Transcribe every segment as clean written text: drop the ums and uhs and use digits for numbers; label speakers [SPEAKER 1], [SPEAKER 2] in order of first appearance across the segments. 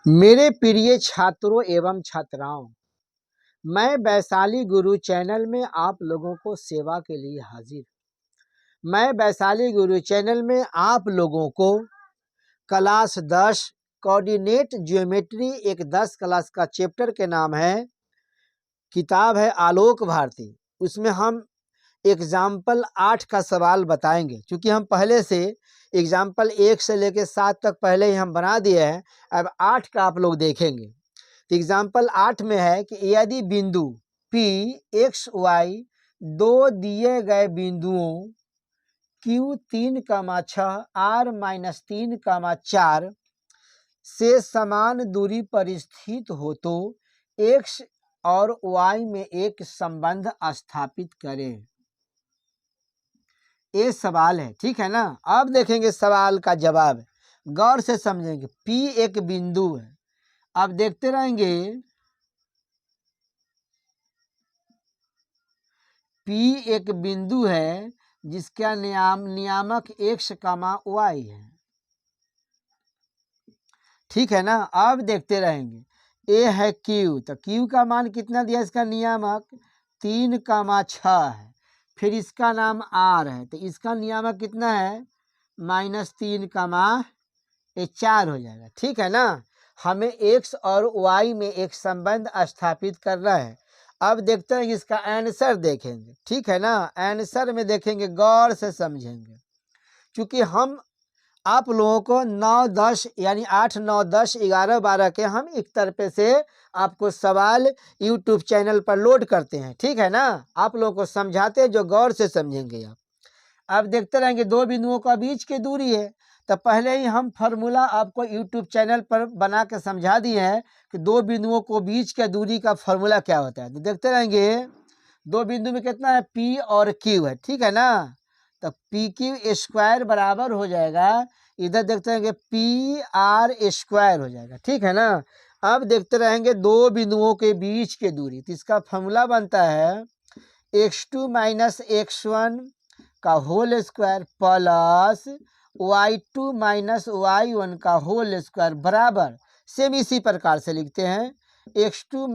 [SPEAKER 1] मेरे प्रिय छात्रों एवं छात्राओं, मैं वैशाली गुरु चैनल में आप लोगों को सेवा के लिए हाजिर। मैं वैशाली गुरु चैनल में आप लोगों को क्लास 10 कोऑर्डिनेट ज्योमेट्री एक 10 क्लास का चैप्टर के नाम है, किताब है आलोक भारती। उसमें हम एग्जाम्पल 8 का सवाल बताएंगे, क्योंकि हम पहले से एग्जाम्पल 1 से लेकर 7 तक पहले ही हम बना दिए हैं। अब 8 का आप लोग देखेंगे। तो एग्जाम्पल 8 में है कि यदि बिंदु P x y दो दिए गए बिंदुओं Q 3,6 R - 3,4 से समान दूरी पर स्थित हो तो x और y में एक संबंध स्थापित करें। ये सवाल है, ठीक है ना। अब देखेंगे सवाल का जवाब, गौर से समझेंगे। P एक बिंदु है, अब देखते रहेंगे। P एक बिंदु है जिसका नियामक x, y है, ठीक है ना। अब देखते रहेंगे। A है Q, तो Q का मान कितना दिया, इसका नियामक 3,6 है। फिर इसका नाम R है, तो इसका नियामक कितना है, -3,4 हो जाएगा, ठीक है ना। हमें x और y में एक संबंध स्थापित करना है। अब देखते हैं इसका आंसर देखेंगे, ठीक है ना। आंसर में देखेंगे, गौर से समझेंगे, क्योंकि हम आप लोगों को 9, 10 यानी 8, 9, 10, 11, 12 के हम एक तरफे से आपको सवाल यूट्यूब चैनल पर लोड करते हैं, ठीक है ना। आप लोगों को समझाते हैं, जो गौर से समझेंगे आप। अब देखते रहेंगे, दो बिंदुओं का बीच की दूरी है, तो पहले ही हम फार्मूला आपको यूट्यूब चैनल पर बना के समझा दिए हैं कि दो बिंदुओं को बीच के दूरी का फार्मूला क्या होता है। तो देखते रहेंगे, दो बिंदु में कितना है, P और Q है, ठीक है ना। तो PQ स्क्वायर बराबर हो जाएगा, इधर देखते रहेंगे PR स्क्वायर हो जाएगा, ठीक है ना। अब देखते रहेंगे दो बिंदुओं के बीच की दूरी, तो इसका फार्मूला बनता है x2 - x1 का whole square plus y2 - y1 का होल स्क्वायर बराबर, सेम इसी प्रकार से लिखते हैं, x2 -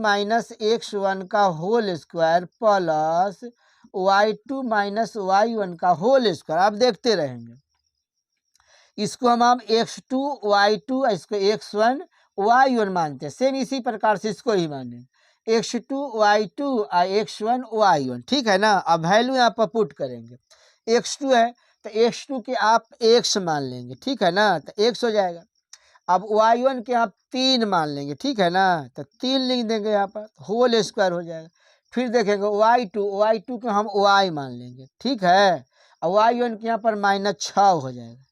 [SPEAKER 1] x1 का whole square plus y2 - y1 का होल स्क्वायर। आप देखते रहेंगे, इसको हम x2 y2, इसको x1 y1 मानते हैं, सेम इसी प्रकार से इसको ही माने, x2 y2 x1 y1, ठीक है ना। अब वैल्यू यहाँ पर पुट करेंगे, x2 है तो x2 के आप x मान लेंगे, ठीक है ना, तो x हो जाएगा। अब y1 के आप 3 मान लेंगे, ठीक है ना, तो 3 लिख देंगे यहाँ पर, होल स्क्वायर हो जाएगा। फिर देखेंगे y2 के हम y मान लेंगे, ठीक है, और y1 के यहाँ पर -6 हो जाएगा,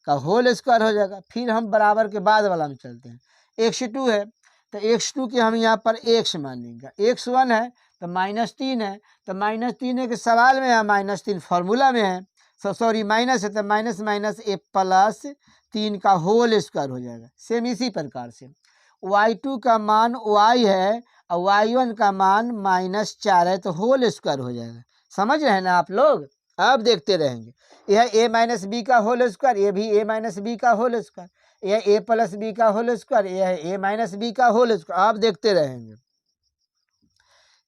[SPEAKER 1] का होल स्क्वायर हो जाएगा। फिर हम बराबर के बाद वाला में चलते हैं, x2 है तो x2 के हम यहाँ पर x मानेंगे, x1 है तो -3 है, तो -3 है कि सवाल में है, -3 फार्मूला में है, सॉरी माइनस है, तो माइनस माइनस ए प्लस 3 का होल स्क्वायर हो जाएगा। सेम इसी प्रकार से y2 का मान y है और y1 का मान -4 है, तो होल स्क्वायर हो जाएगा। समझ रहे हैं ना आप लोग। अब देखते रहेंगे, यह a - b का होल स्क्वायर, ये भी a - b का होल स्क्वायर, यह a + b का होल स्क्वायर, यह है a - b का होल स्क्वायर। आप देखते रहेंगे,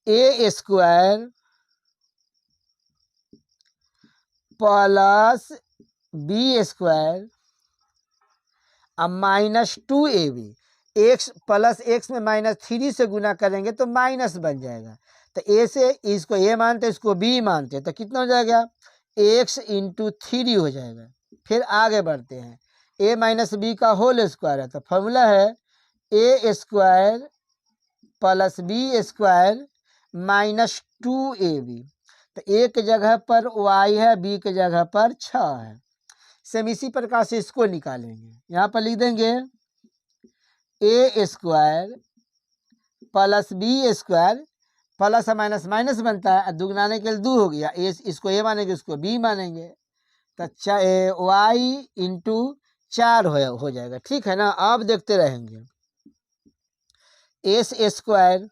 [SPEAKER 1] a square plus b square अब -2ab, x प्लस x में -3 से गुना करेंगे तो माइनस बन जाएगा, तो a से इसको a मानते इसको b मानते, तो कितना हो जाएगा, x × 3 हो जाएगा। फिर आगे बढ़ते हैं, a - b का होल स्क्वायर है, तो फॉर्मूला है a square plus b square -2ab, तो a की जगह पर y है, b की जगह पर 6 है। सेम इसी प्रकार से इसको निकालेंगे, यहाँ पर लिख देंगे a square plus b square, plus minus minus बनता है, दुगनाने के लिए 2 हो गया, इसको a मानेंगे, इसको b मानेंगे, तो y × 4 हो जाएगा, ठीक है ना। अब देखते रहेंगे, s square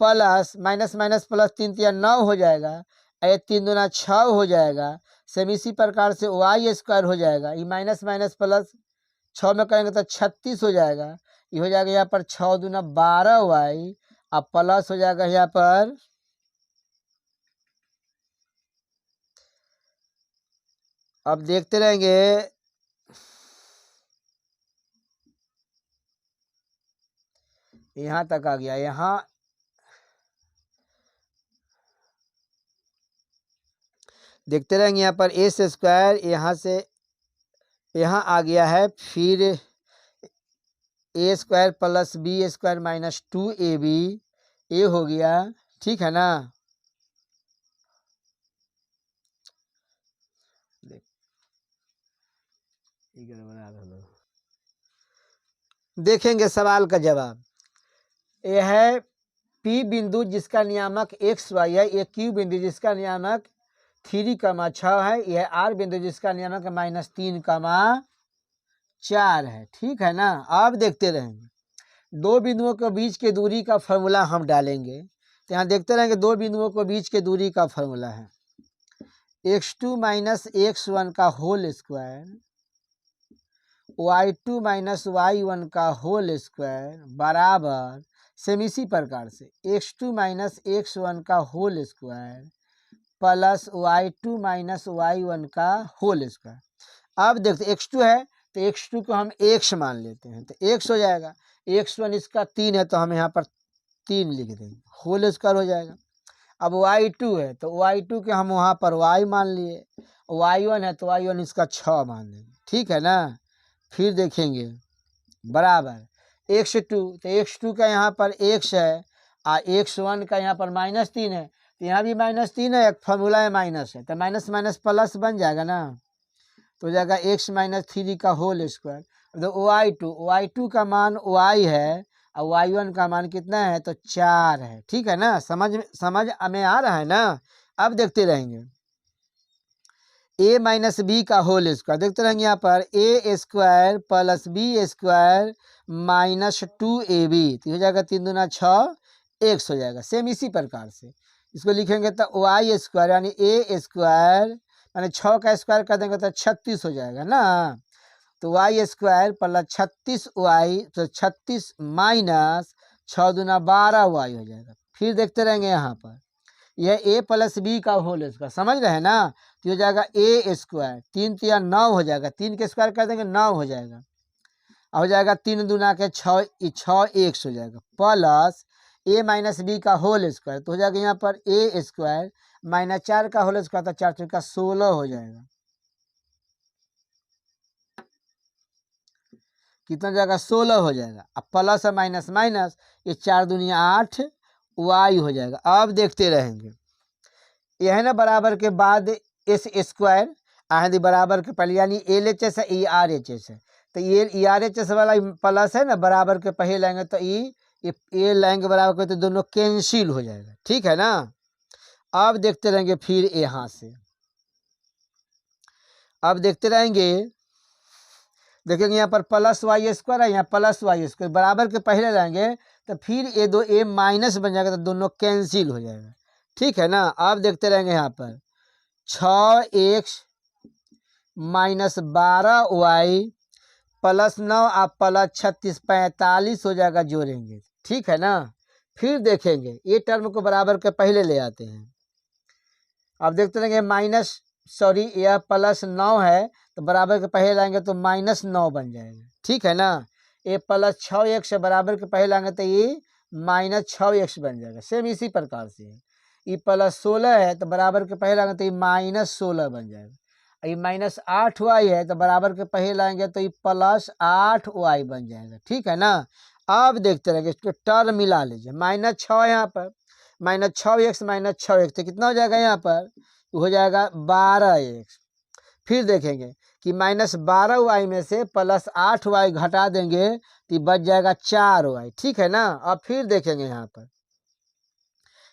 [SPEAKER 1] plus minus minus plus 3 × 9 हो जाएगा, 3 दूना 6 हो जाएगा। सेम इसी प्रकार से y स्क्वायर हो जाएगा, ये माइनस माइनस प्लस 6 में करेंगे तो 36 हो जाएगा। ये हो जाएगा यहाँ पर 6 दूना 12y, अब प्लस हो जाएगा यहाँ पर अब देखते रहेंगे यहाँ तक आ गया। यहाँ देखते रहेंगे यहाँ पर ए स्क्वायर यहाँ से यहाँ आ गया है, फिर A square plus B square minus 2ab A हो गया, ठीक है ना। देखेंगे सवाल का जवाब। यह है पी बिंदु जिसका नियामक एक्स वाई है, ये क्यू बिंदु जिसका नियामक 3,6 है, यह आर बिंदु जिसका नियामक -3,4 है, ठीक है ना। अब देखते रहेंगे दो बिंदुओं के बीच के दूरी का फॉर्मूला हम डालेंगे। तो यहाँ देखते रहेंगे दो बिंदुओं के बीच के दूरी का फॉर्मूला है x2 माइनस x1 का whole square y2 minus y1 का होल स्क्वायर बराबर सेम इसी प्रकार से x2 माइनस x1 का whole square plus y2 minus y1 का होल स्क्वायर। अब देखते x2 है तो x2 को हम x मान लेते हैं, तो x हो जाएगा। x1 इसका 3 है तो हम यहाँ पर 3 लिख देंगे, होल स्क्वायर हो जाएगा। अब y2 है तो y2 के हम वहाँ पर y मान लिए, y1 है तो y1 इसका 6 मान लेंगे, ठीक है ना। फिर देखेंगे बराबर x2, तो x2 का यहाँ पर x है और x1 का यहाँ पर -3 है, तो यहाँ भी -3 है, एक फॉर्मूला है माइनस है, तो माइनस माइनस प्लस बन जाएगा ना, तो हो जाएगा x माइनस 3 का होल स्क्वायर। तो y2 का मान y है और y1 का मान कितना है तो 4 है, ठीक है ना। समझ में आ रहा है ना। अब देखते रहेंगे a माइनस बी का होल स्क्वायर, देखते रहेंगे यहाँ पर a square plus B square minus 2ab, तो हो जाएगा 3 दूना 6 x हो जाएगा। सेम इसी प्रकार से इसको लिखेंगे तो y स्क्वायर यानी a स्क्वायर यानी 6 का स्क्वायर कर देंगे तो 36 हो जाएगा ना। तो y स्क्वायर प्लस 36y, तो 36 माइनस 6 दूना 12y हो जाएगा। फिर देखते रहेंगे यहाँ पर यह a प्लस बी का होल स्क्वायर, समझ रहे हैं ना। तो हो जाएगा a स्क्वायर 3 तिया 9 हो जाएगा, 3 के स्क्वायर कर देंगे 9 हो जाएगा, हो जाएगा 3 दूना के 6 x हो जाएगा प्लस a माइनस बी का होल स्क्वायर, तो हो जाएगा यहाँ पर a स्क्वायर माइनस 4 का होल स्क्वायर, तो 4 का 16 हो जाएगा। कितना जाएगा 16 हो जाएगा। अब प्लस और माइनस माइनस, ये 4 दूनी 8 y हो जाएगा। अब देखते रहेंगे यह है ना बराबर के बाद एस स्क्वायर आदि बराबर के पहले यानी LHS है ERHS है, तो ये ERHS वाला प्लस है ना बराबर के पहले लाएंगे तो ये लाएंगे बराबर के, तो दोनों कैंसिल हो जाएगा, ठीक है ना। अब देखते रहेंगे फिर यहाँ से अब देखते रहेंगे, देखेंगे यहाँ पर प्लस वाई स्क्वायर है, यहाँ प्लस वाई स्क्वायर बराबर के पहले लाएंगे तो फिर ये दो ए माइनस बन जाएगा, तो दोनों कैंसिल हो जाएगा, ठीक है ना। अब देखते रहेंगे यहाँ पर 6x माइनस 12y प्लस 9 आप प्लस 36 45 हो जाएगा, जोड़ेंगे, ठीक है ना। फिर देखेंगे ये टर्म को बराबर के पहले ले आते हैं। अब देखते रहेंगे यह प्लस 9 है तो बराबर के पहले लाएंगे तो -9 बन जाएगा, ठीक है ना। ये प्लस 6x बराबर के पहले लाएंगे तो ये -6x बन जाएगा। सेम इसी प्रकार से ये प्लस 16 है तो बराबर के पहले लाएंगे तो ये -16 बन जाएगा। ये -8y है तो बराबर के पहले लाएंगे तो ये प्लस 8y बन जाएगा, ठीक है ना। अब देखते रहेंगे इसको टर्म मिला लीजिए, -6 यहाँ पर -6x -6x तो कितना हो जाएगा यहाँ पर हो जाएगा 12x। फिर देखेंगे कि -12y में से प्लस 8y घटा देंगे तो बच जाएगा 4y, ठीक है ना। अब फिर देखेंगे यहाँ पर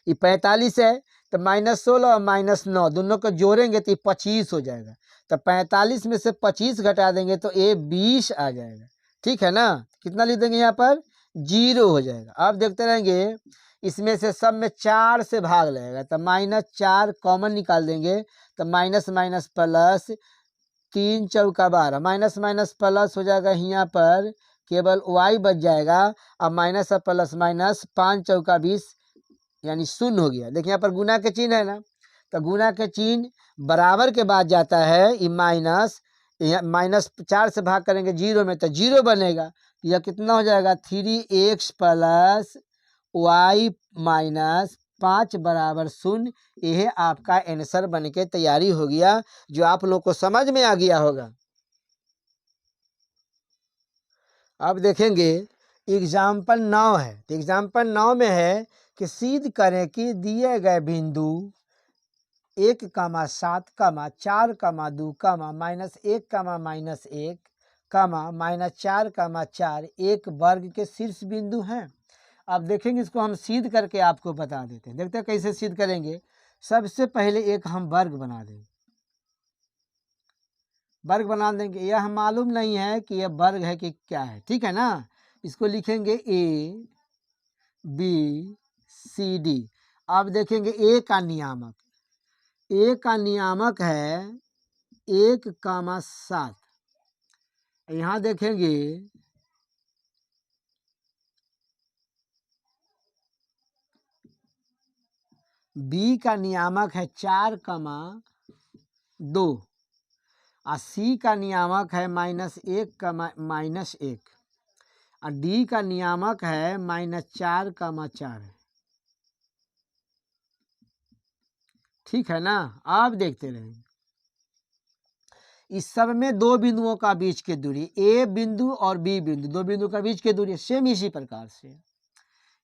[SPEAKER 1] ये 45 है तो -16 और -9 दोनों को जोड़ेंगे तो 25 हो जाएगा, तो 45 में से 25 घटा देंगे तो ये 20 आ जाएगा, ठीक है ना। कितना लिख देंगे यहाँ पर 0 हो जाएगा। अब देखते रहेंगे इसमें से सब में 4 से भाग लगेगा तो -4 कॉमन निकाल देंगे तो माइनस माइनस प्लस 3 चौका 12, माइनस माइनस प्लस हो जाएगा, यहाँ पर केवल y बच जाएगा। अब माइनस और प्लस माइनस, 5 चौका 20 यानी शून्य हो गया। देखिए यहाँ पर गुना के चिन्ह है ना, तो गुना के चिन्ह बराबर के बाद जाता है, ये माइनस, माइनस 4 से भाग करेंगे 0 में तो 0 बनेगा। यह कितना हो जाएगा, 3x प्लस वाई माइनस 5 बराबर 0। यह आपका आंसर बन के तैयारी हो गया, जो आप लोग को समझ में आ गया होगा। अब देखेंगे एग्जाम्पल 9 है, तो एग्जाम्पल 9 में है कि सिद्ध करें कि दिए गए बिंदु 1, 7, 4, 2, -1, -1, -4, 4 एक वर्ग के शीर्ष बिंदु हैं। अब देखेंगे इसको हम सिद्ध करके आपको बता देते हैं। देखते हैं कैसे सिद्ध करेंगे। सबसे पहले एक हम वर्ग बना देंगे, वर्ग बना देंगे। यह मालूम नहीं है कि यह वर्ग है कि क्या है, ठीक है ना। इसको लिखेंगे A B C D। अब देखेंगे A का नियामक, A का नियामक है 1, 7। यहाँ देखेंगे B का नियामक है 4, 2 और C का नियामक है -1, -1 और D का नियामक है -4, 4। ठीक है ना। आप देखते रहेंगे इस सब में दो बिंदुओं का बीच की दूरी, ए बिंदु और बी बिंदु, दो बिंदु का बीच की दूरी सेम इसी प्रकार से।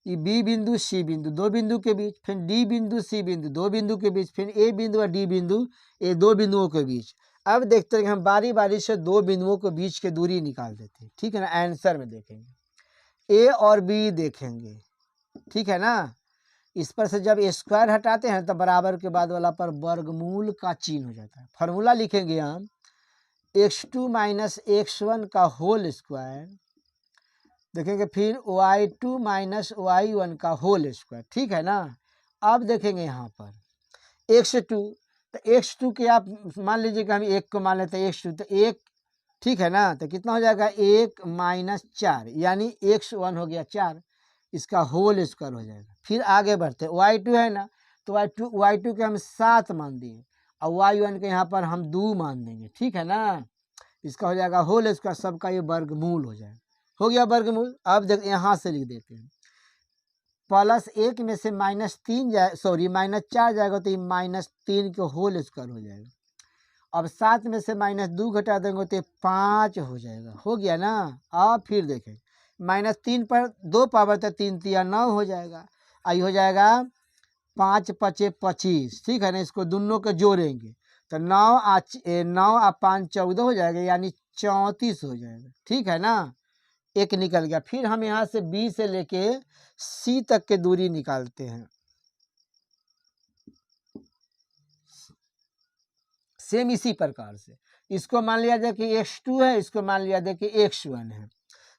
[SPEAKER 1] ये बी बिंदु सी बिंदु, दो बिंदु के बीच, फिर डी बिंदु सी बिंदु, दो बिंदु के बीच, फिर ए बिंदु और डी बिंदु, ये दो बिंदुओं के बीच। अब देखते हैं हम बारी बारी से दो बिंदुओं के बीच की दूरी निकाल देते हैं, ठीक है ना। आंसर में देखेंगे ए और बी देखेंगे, ठीक है ना। इस पर से जब स्क्वायर हटाते हैं तो बराबर के बाद वाला पर वर्गमूल का चिन्ह हो जाता है। फॉर्मूला लिखेंगे हम x2 - x1 का होल स्क्वायर, देखेंगे फिर y2 - y1 का होल स्क्वायर, ठीक है ना। अब देखेंगे यहाँ पर x2, तो x2 के आप मान लीजिए कि हम 1 को मान लेते हैं x2, तो 1, ठीक है ना। तो कितना हो जाएगा 1 - 4 यानी x1 हो गया 4, इसका होल स्क्वायर हो जाएगा। फिर आगे बढ़ते y2 है ना, तो y2 के हम 7 मान दिए और y1 के यहाँ पर हम 2 मान देंगे, ठीक है ना। इसका हो जाएगा होल स्क्वायर, सबका ये वर्गमूल हो जाएगा। हो गया वर्गमूल। अब देख यहाँ से लिख देते हैं, +1 में से -3 जाए, सॉरी -4 जाएगा तो ये -3 के होल स्क्वायर हो जाएगा। अब 7 में से -2 घटा देंगे तो 5 हो जाएगा। हो गया ना। अब फिर देखें -3 पर 2 पावर तो 3 तिया 9 हो जाएगा। आई हो जाएगा 5 × 5 = 25, ठीक है ना। इसको दोनों को जोड़ेंगे तो 9 और 5 = 14 हो जाएगा, यानी 34 हो जाएगा, ठीक है ना। एक निकल गया। फिर हम यहाँ से B से लेके C तक के दूरी निकालते हैं, सेम इसी प्रकार से। इसको मान लिया जाए कि x2 है, इसको मान लिया जाए कि x1 है,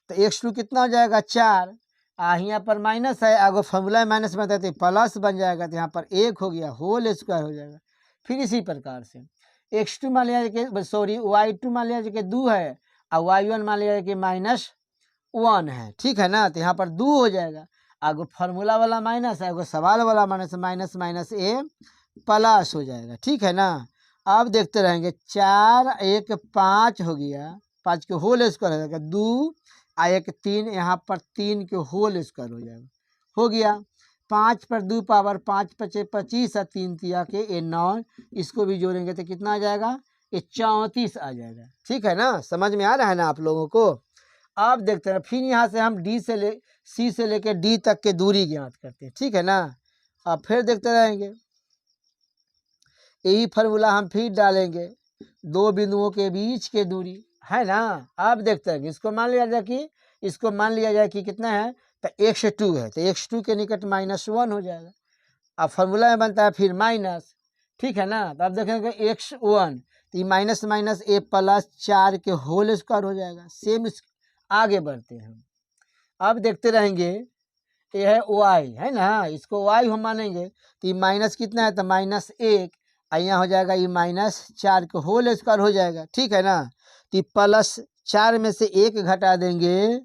[SPEAKER 1] तो x2 कितना हो जाएगा 4, यहाँ पर माइनस है, अगर फॉर्मूला माइनस में तो प्लस बन जाएगा, तो यहाँ पर 1 हो गया, होल स्क्वायर हो जाएगा। फिर इसी प्रकार से x2 मान लिया जाए कि, सॉरी y2 मान लिया जाए कि 2 है और y1 मान लिया जाए कि -1 है, ठीक है ना। तो यहाँ पर 2 हो जाएगा, अगर फार्मूला वाला माइनस है, अगर सवाल वाला माइनस, माइनस माइनस ए प्लस हो जाएगा, ठीक है ना। अब देखते रहेंगे 4, 1, 5 हो गया, 5 के होल स्क्वायर हो जाएगा, 2 और 1, 3, यहाँ पर 3 के होल स्क्वायर हो जाएगा। हो गया 5 पर 2 पावर 5 × 5 = 25 और 3 तिया के ये 9, इसको भी जोड़ेंगे तो कितना आ जाएगा, ये 34 आ जाएगा, ठीक है ना। समझ में आ रहा है ना आप लोगों को। अब देखते हैं फिर यहाँ से हम C से लेके D तक के दूरी ज्ञात करते हैं, ठीक है ना। अब फिर देखते रहेंगे, यही फार्मूला हम फिर डालेंगे, दो बिंदुओं के बीच के दूरी है ना। अब देखते हैं इसको मान लिया जाए कि, इसको मान लिया जाए कि कितना है, तो x2 है, तो x2 के निकट -1 हो जाएगा। अब फार्मूला में बनता है फिर माइनस, ठीक है ना। तो अब देखेंगे x1, तो ये माइनस माइनस a + 4 के होल स्क्वायर हो जाएगा। सेम आगे बढ़ते हैं, अब देखते रहेंगे ये है y है ना, इसको y हम मानेंगे, तो ये माइनस कितना है, तो -1 यहाँ हो जाएगा ये -4 के होल स्क्वायर हो जाएगा, ठीक है ना। तो +4 में से 1 घटा देंगे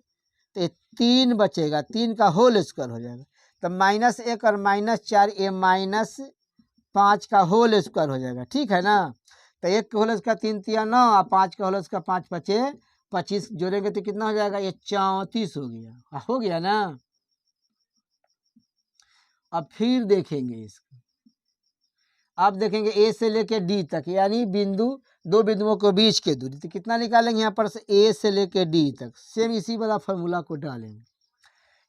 [SPEAKER 1] तो 3 बचेगा, 3 का होल स्क्वायर हो जाएगा। तो -1 और -4 ये -5 का होल स्क्वायर हो जाएगा, ठीक है ना। तो 1 के होल स्क्वायर 3 तिया 9 और 5 का होल स्क्वायर 5 बचे 25, जोड़ेंगे तो कितना हो जाएगा, ये 34 हो गया ना। अब फिर देखेंगे इसको, आप देखेंगे ए से लेके डी तक, यानी दो बिंदुओं के बीच के दूरी, तो कितना निकालेंगे यहाँ पर से ए से लेके डी तक, सेम इसी वाला फॉर्मूला को डालेंगे।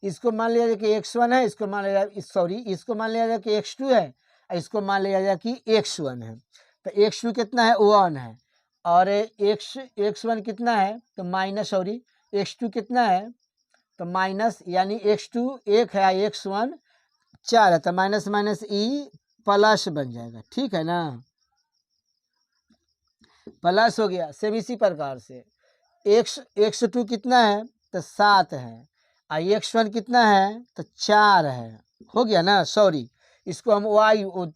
[SPEAKER 1] इसको मान लिया जाए कि x1 है, इसको मान लिया इसको मान लिया जाए कि x2 है, इसको मान लिया जाए कि x1 है। तो x2 कितना है, 1 है, और x1 कितना है तो माइनस, x2 कितना है तो माइनस, यानी x2 1 है, x1 4 है, तो माइनस माइनस ई प्लस बन जाएगा, ठीक है ना, प्लस हो गया। सेम इसी प्रकार से x2 कितना है तो 7 है, x1 कितना है तो 4 है, हो गया ना। इसको हम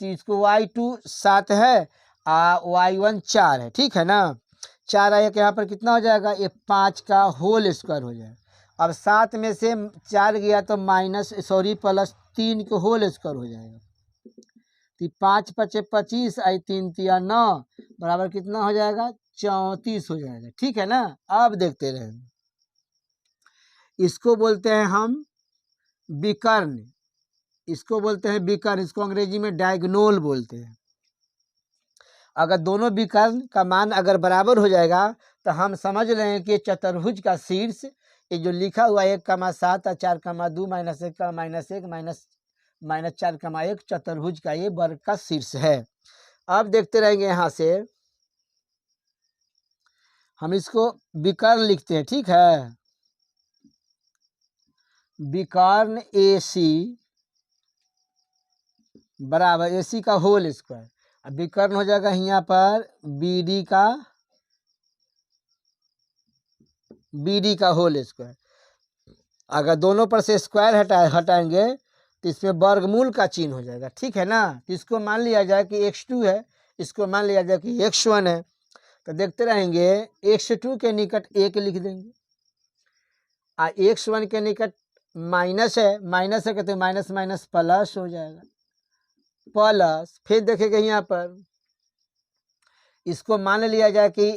[SPEAKER 1] इसको y2 7 है y1 4 है, ठीक है ना। 4 आया कि यहाँ पर कितना हो जाएगा, ये 5 का होल स्क्वायर हो जाएगा। अब 7 में से 4 गया तो +3 के होल स्क्वायर हो जाएगा। तो 5 × 5 = 25, 3 × 3 = 9, बराबर कितना हो जाएगा, 34 हो जाएगा, ठीक है ना। अब देखते रहे, इसको बोलते हैं हम विकर्ण, इसको बोलते हैं विकर्ण, इसको अंग्रेजी में डायगोनल बोलते हैं। अगर दोनों विकर्ण का मान अगर बराबर हो जाएगा तो हम समझ रहे हैं कि चतुर्भुज का शीर्ष, ये जो लिखा हुआ 1,7 और 4,2 -1 -4,1 चतुर्भुज का ये वर्ग का शीर्ष है। अब देखते रहेंगे, यहाँ से हम इसको विकर्ण लिखते हैं, ठीक है। विकर्ण AC बराबर AC का होल स्क्वायर, अब विकर्ण हो जाएगा यहाँ पर BD का होल स्क्वायर। अगर दोनों पर से स्क्वायर हटाएंगे तो इसमें वर्गमूल का चिन्ह हो जाएगा, ठीक है ना। तो इसको मान लिया जाए कि x2 है, इसको मान लिया जाए कि x1 है। तो देखते रहेंगे, x2 के निकट 1 लिख देंगे, x1 के निकट माइनस है कहते माइनस माइनस प्लस हो जाएगा, प्लस फिर देखेंगे यहाँ पर, इसको मान लिया जाए कि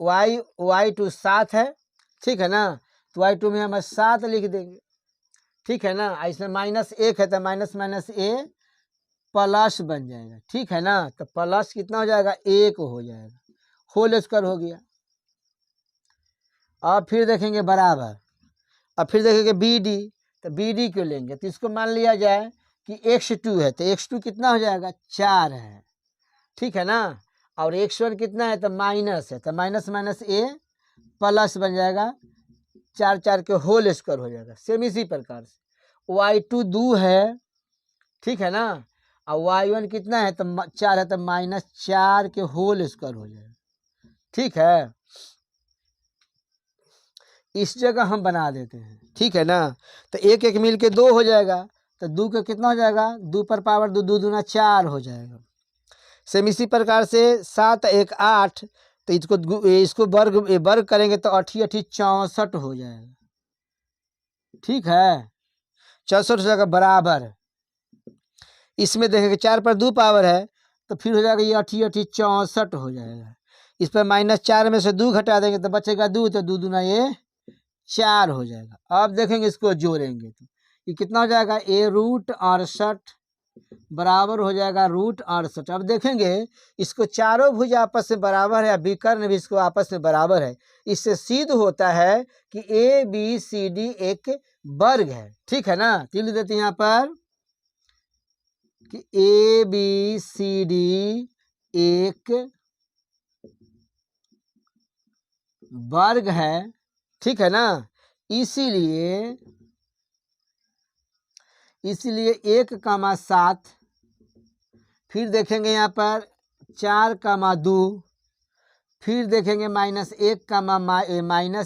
[SPEAKER 1] y2 7 है, ठीक है ना। तो y2 में हम 7 लिख देंगे, ठीक है ना। इसमें -1 है तो माइनस माइनस ए प्लस बन जाएगा, ठीक है ना। तो प्लस कितना हो जाएगा, 1 हो जाएगा, होल स्क्वायर हो गया। अब फिर देखेंगे बराबर, अब फिर देखेंगे BD, तो BD क्यों लेंगे, तो इसको मान लिया जाए कि x2 है, तो x2 कितना हो जाएगा, 4 है, ठीक है ना। और x1 कितना है तो माइनस है, तो माइनस माइनस ए प्लस बन जाएगा, 4 4 के होल स्क्वायर हो जाएगा। सेम इसी प्रकार से y2 2 है, ठीक है ना, और y1 कितना है तो 4 है, तो -4 के होल स्क्वायर हो जाएगा, ठीक है। इस जगह हम बना देते हैं, ठीक है ना। तो 1 1 मिल के 2 हो जाएगा, तो 2 का कितना हो जाएगा, 2 पर पावर 2, 2 दूना 4 हो जाएगा। सेम इसी प्रकार से 7 1 8, तो इसको वर्ग करेंगे तो 8 8 64 हो जाएगा, ठीक है, 64 हो जाएगा बराबर। इसमें देखेंगे 4 पर 2 पावर है, तो फिर हो जाएगा ये 8 8 64 हो जाएगा। इस पर -4 में से 2 घटा देंगे तो बचेगा 2, तो 2 दूना ये 4 हो जाएगा। अब देखेंगे इसको जोड़ेंगे तो ये कितना हो जाएगा, a√68 बराबर हो जाएगा √68। अब देखेंगे इसको चारों भुज आपस में बराबर है, या विकर्ण भी इसको आपस में बराबर है, इससे सिद्ध होता है कि ABCD एक वर्ग है, ठीक है ना। लिख देते हैं यहाँ पर कि ABCD एक वर्ग है, ठीक है ना। इसीलिए 1,7, फिर देखेंगे यहाँ पर 4,2, फिर देखेंगे -1,